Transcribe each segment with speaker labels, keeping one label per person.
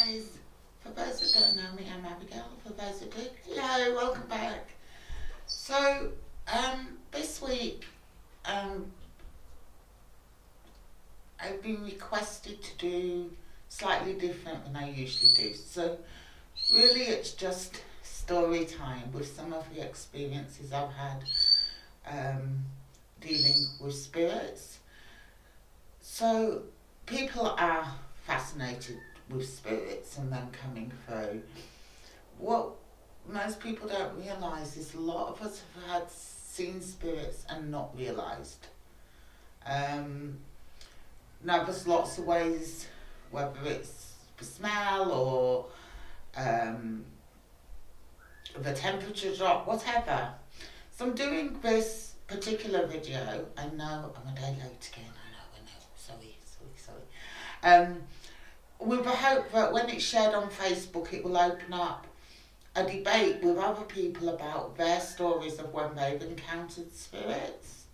Speaker 1: guys. For those that don't know me, I'm Abigail. For those that do, hello, welcome back. So, this week, um, I've been requested to do slightly different than I usually do. So, really, it's just story time with some of the experiences I've had dealing with spirits. So, people are fascinated with spirits and them coming through. What most people don't realise is a lot of us have had seen spirits and not realised. Um, Now there's lots of ways, whether it's the smell or um, the temperature drop, whatever. So I'm doing this particular video. I know I'm a day late again. I know. Sorry. With the hope that when it's shared on Facebook, it will open up a debate with other people about their stories of when they've encountered spirits.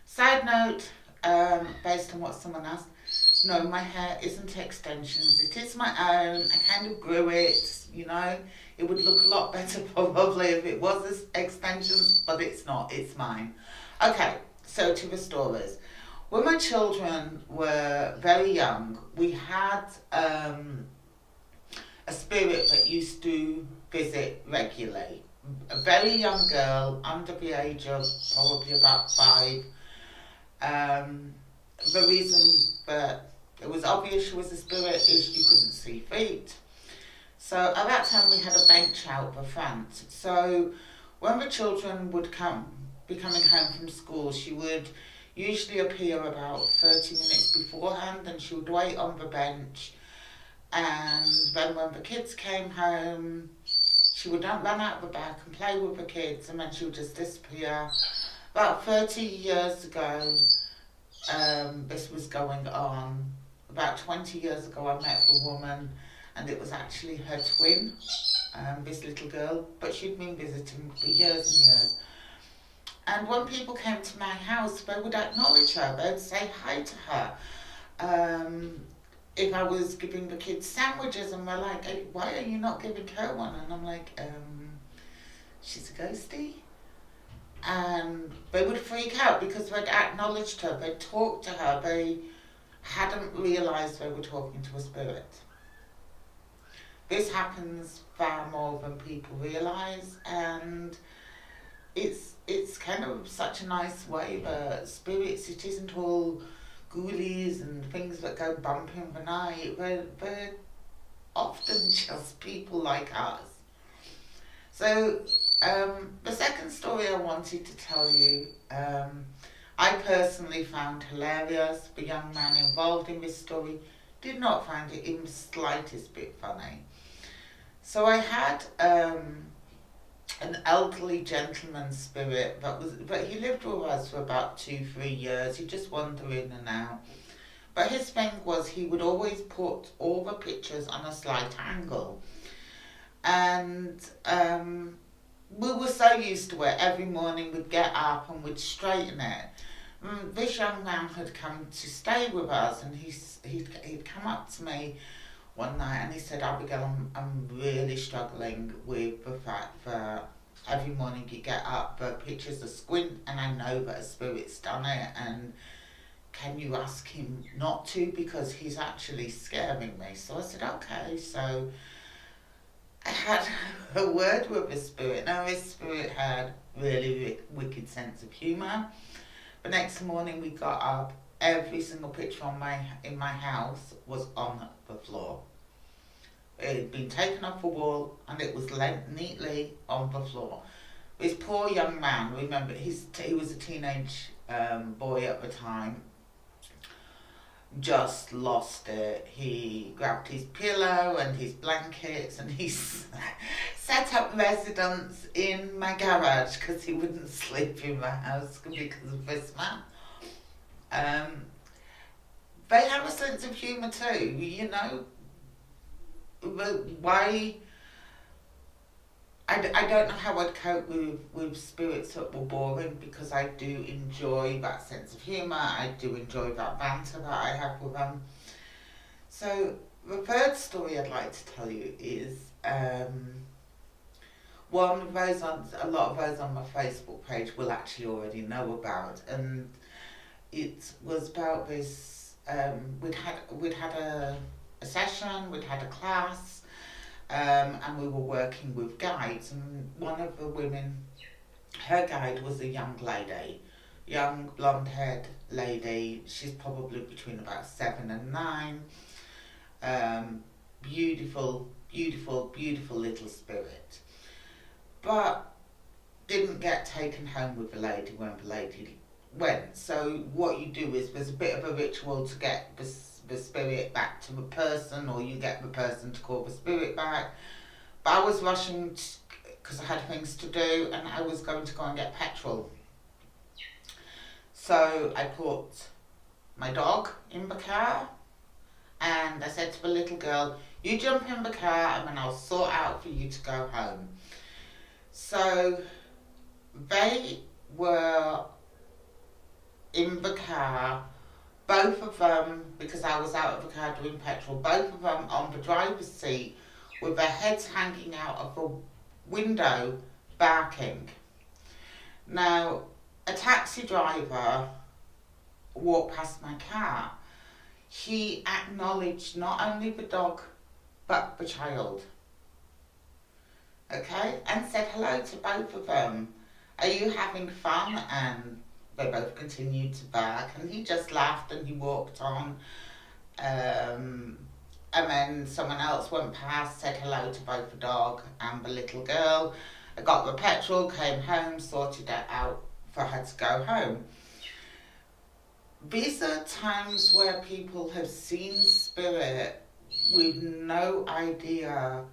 Speaker 1: Side note, based on what someone asked, no, my hair isn't extensions. It is my own. I kind of grew it, you know. It would look a lot better probably if it was extensions, but it's not. It's mine. Okay, so to the stories. When my children were very young, we had a spirit that used to visit regularly. A very young girl, under the age of probably about 5. Um, the reason that it was obvious she was a spirit is you couldn't see feet. So at that time we had a bench out the front. So when the children would be coming home from school, she would usually appear about 30 minutes beforehand, and she would wait on the bench. And then when the kids came home, she would run out the back and play with the kids, and then she would just disappear. About 30 years ago, this was going on. About 20 years ago, I met a woman, and it was actually her twin, this little girl, but she'd been visiting for years and years. And when people came to my house, they would acknowledge her, they'd say hi to her. If I was giving the kids sandwiches, and they're like, "Hey, why are you not giving her one?" And I'm like, she's a ghostie. And they would freak out because they'd acknowledged her, they'd talked to her, they hadn't realised they were talking to a spirit. This happens far more than people realise, and it's kind of such a nice way that spirits, it isn't all ghoulies and things that go bump in the night. They're often just people like us. So the second story I wanted to tell you, I personally found hilarious. The young man involved in this story did not find it in the slightest bit funny. So I had an elderly gentleman spirit but he lived with us for about 2-3 years. He'd just wander in and out. But his thing was he would always put all the pictures on a slight angle. And we were so used to it. Every morning we'd get up and we'd straighten it. This young man had come to stay with us, and he'd come up to me one night and he said, "Abigail, I'm really struggling with the fact that every morning you get up, the pictures are squint, and I know that a spirit's done it, and can you ask him not to, because he's actually scaring me?" So I said, okay. So I had a word with the spirit. Now this spirit had really wicked sense of humour. The next morning we got up, every single picture in my house was on the floor. It had been taken off the wall and it was laid neatly on the floor. This poor young man, remember, he was a teenage boy at the time, just lost it. He grabbed his pillow and his blankets and he set up residence in my garage because he wouldn't sleep in my house because of this man. They have a sense of humour too, you know. Why? I don't know how I'd cope with spirits that were boring, because I do enjoy that sense of humour. I do enjoy that banter that I have with them. So the third story I'd like to tell you is one of those on a lot of those on my Facebook page will actually already know about, and it was about this. We'd had a session, we'd had a class, and we were working with guides, and one of the women, her guide was a young lady, young blonde-haired lady. She's probably between about 7 and 9. Beautiful, beautiful, beautiful little spirit. But didn't get taken home with the lady when the lady went. So what you do is there's a bit of a ritual to get the spirit back to the person, or you get the person to call the spirit back. But I was rushing because I had things to do, and I was going to go and get petrol. So I put my dog in the car, and I said to the little girl, you jump in the car and then I'll sort out for you to go home. So they were in the car, both of them, because I was out of the car doing petrol, both of them on the driver's seat with their heads hanging out of the window, barking. Now, a taxi driver walked past my car. He acknowledged not only the dog, but the child. Okay? And said hello to both of them. Are you having fun? And they both continued to bark, and he just laughed and he walked on. And then someone else went past, said hello to both the dog and the little girl. I got the petrol, came home, sorted it out for her to go home. These are times where people have seen spirit with no idea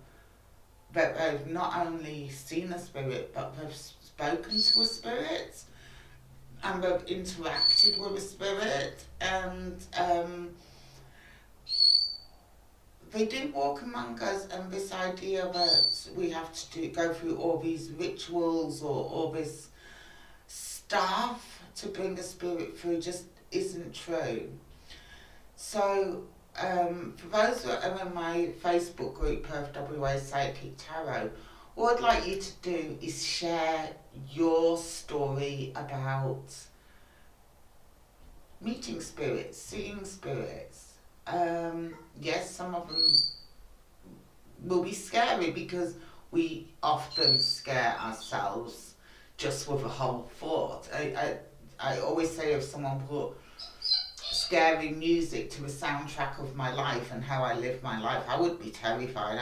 Speaker 1: that they've not only seen a spirit, but they've spoken to a spirit, and they've interacted with a spirit, and they do walk among us, and this idea that we have to go through all these rituals or all this stuff to bring a spirit through just isn't true. So for those that are in my Facebook group, Perth WA Psychic Tarot, what I'd like you to do is share your story about meeting spirits, seeing spirits. Yes, some of them will be scary because we often scare ourselves just with a whole thought. I always say if someone put scary music to the soundtrack of my life and how I live my life, I would be terrified.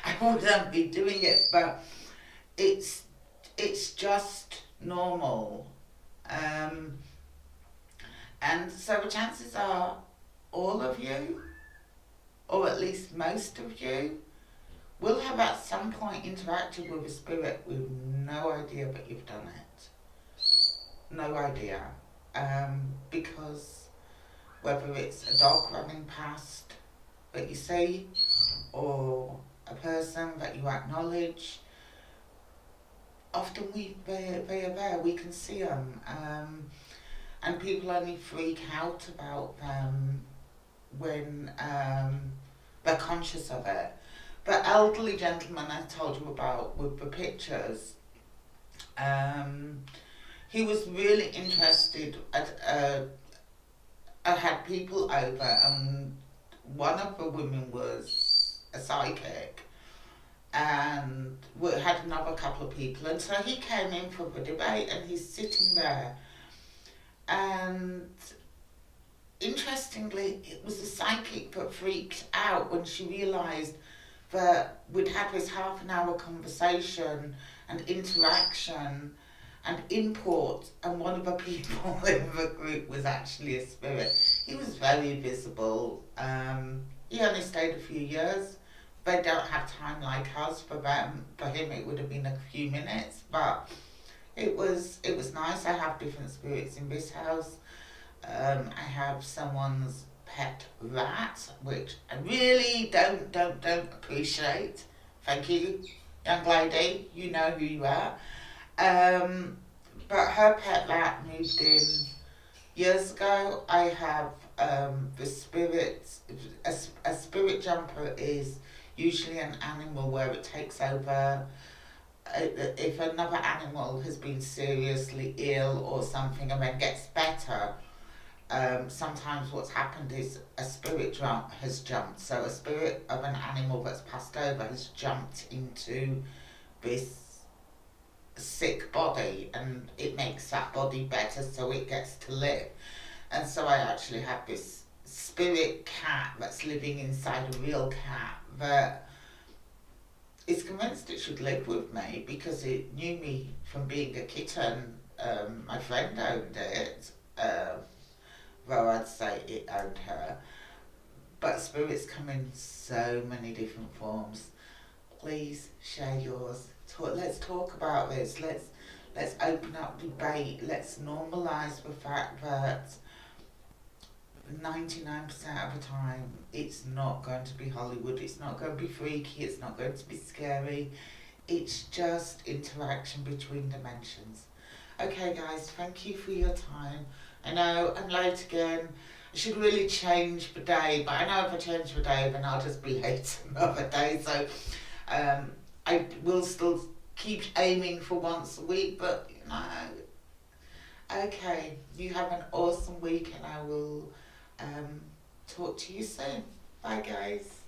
Speaker 1: I wouldn't be doing it, but it's just normal. And so the chances are all of you, or at least most of you, will have at some point interacted with a spirit with no idea that you've done it. No idea. Because whether it's a dog running past that you see, or a person that you acknowledge, often they are there, we can see them. And people only freak out about them when they're conscious of it. The elderly gentleman I told you about with the pictures, he was really interested I had people over, and one of the women was a psychic, and we had another couple of people, and so he came in for the debate, and he's sitting there, and interestingly, it was the psychic that freaked out when she realised that we'd had this half an hour conversation and interaction and import, and one of the people in the group was actually a spirit. He was very visible. He only stayed a few years. They don't have time like us. For him it would have been a few minutes, but it was nice. I have different spirits in this house. I have someone's pet rat, which I really don't appreciate. Thank you, young lady. You know who you are. But her pet rat moved in years ago. I have the spirits, jumper is usually an animal where it takes over. If another animal has been seriously ill or something and then gets better, sometimes what's happened is a spirit has jumped. So a spirit of an animal that's passed over has jumped into this sick body, and it makes that body better so it gets to live. And so I actually have this spirit cat that's living inside a real cat that is convinced it should live with me because it knew me from being a kitten. My friend owned it, though I'd say it owned her. But spirits come in so many different forms. Please share yours. Let's talk about this. Let's open up debate. Let's normalise the fact that 99% of the time it's not going to be Hollywood. It's not going to be freaky. It's not going to be scary. It's just interaction between dimensions. Okay, guys, thank you for your time. I know I'm late again. I should really change the day, but I know if I change the day, then I'll just be late another day. So I will still keep aiming for once a week, but you know. Okay, you have an awesome week, and I will talk to you soon. Bye, guys.